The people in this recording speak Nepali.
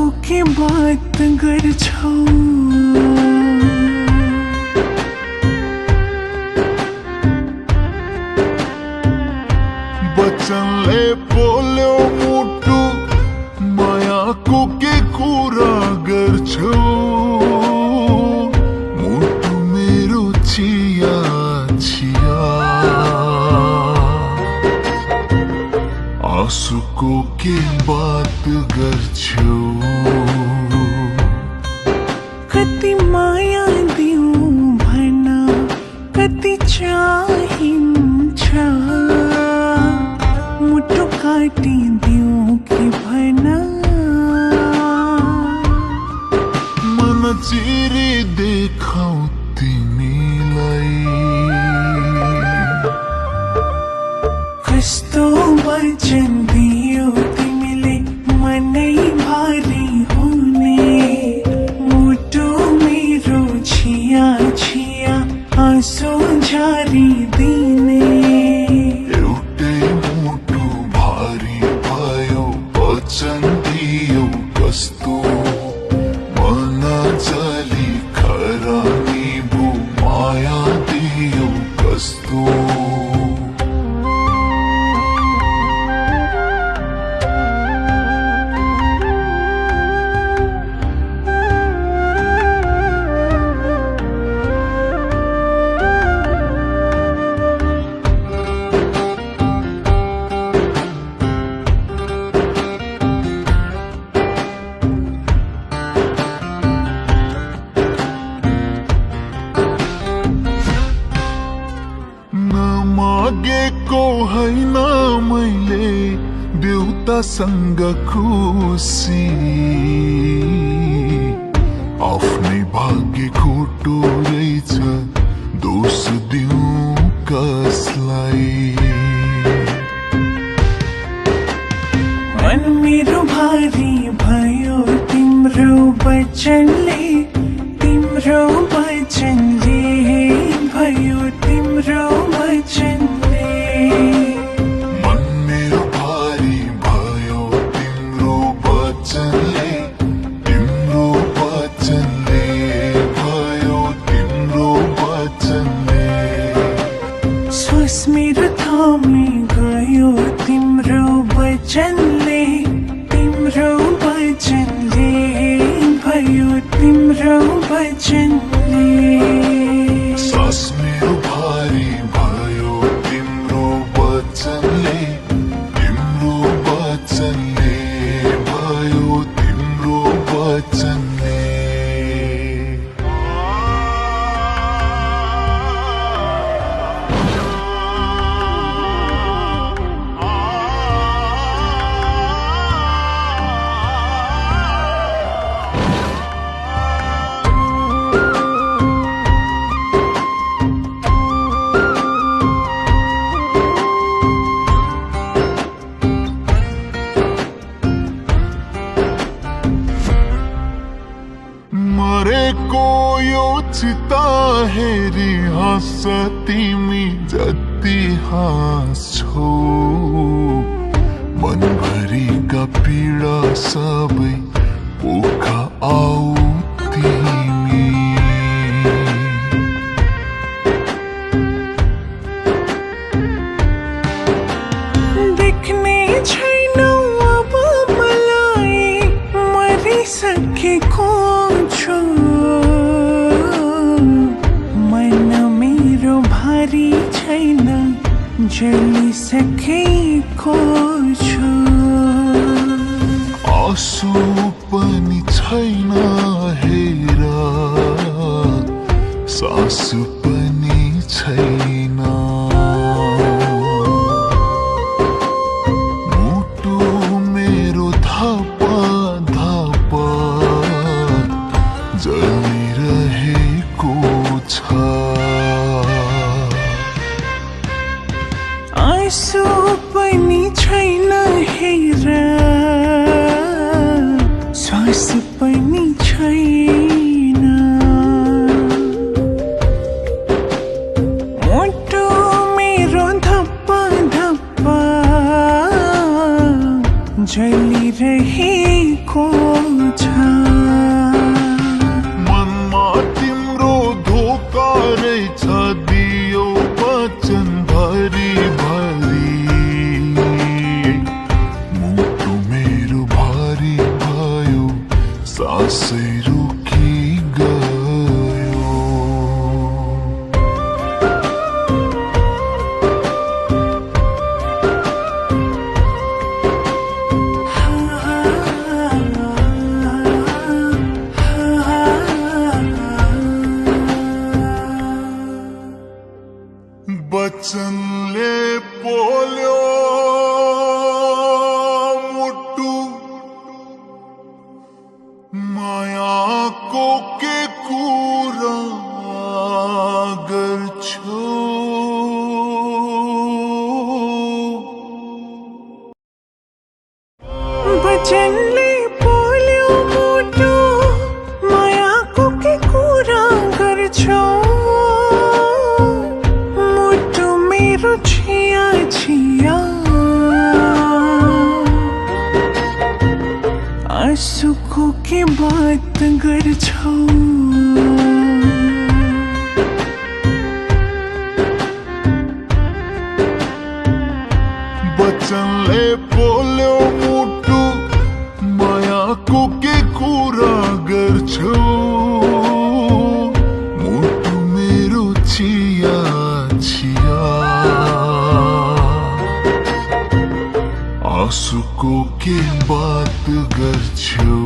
आँखों के बात गर्छौ वचनले बोल्यो मुटु मायाको के कुरा गर्छौ मुटु मेरो छिया छिया आँसुको के बात गर्छौ कति माया दिउँ भन कति चाहिन्छ मुटु काटिदिउँ कि भन मन चिरी देखाउ तिमीलाई कस्तो वचन दियो तिमीले मनै भारी हुने मुटु मेरो छिया छिया आँसु झारी दिने एउटै मुटु भारी भयो वचन दियो कस्तो मन जली खरानी भो माया दियो कस्तो मागेको हैन मैले देउतासँग खुसी आफ्नै भाग्य खोटो रहेछ दोष दिउँ कसलाई मन मेरो भारी भयो तिम्रो वचनले तिम्रो वचनले भयो तिम्रो वचनले मन मेरो भारी भयो तिम्रो वचनले तिम्रो वचनले भयो तिम्रो वचनले श्वास मेरो थामी गयो तिम्रो वचनले तिम्रो वचनले भयो तिम्रो वचनले सास मेरो भारी भयो तिम्रो वचनले तिम्रो वचनले भयो तिम्रो वचनले मरेको यो चिता हेरी हाँस तिमी जति हाँस्छौ मनभरिका पीडा सबै पोखा आऊ तिमी देख्ने छैनौ अब मलाई मरिसकेको छु मन मेरो भारी छैन जलिसकेको छु आँसु पनि छैन हेर सास पनि छैन मुटु मेरो धपा धपा जलिरहेको छ आँसु पनि छैन हेर श्वास पनि छैन मुटु मेरो धप्पा धप्पा जलिरहेको छ मनमा तिम्रो धोका रहेछ दियो वचन भरी भरी मुटु मेरो भारी भयो सासै रोकी गयो वचनले पोल्यो मुटु मायाको के कुरा गर्छौ वचनले पोल्यो मुटु मायाको के कुरा गर्छौ मुटु मेरो छिया छिया आँसुको के बात गर्छौ वचनले पोल्यो मुटु मायाको के कुरा गर्छौ मुटु मेरो छिया छिया आँसुको के बात गर्छौ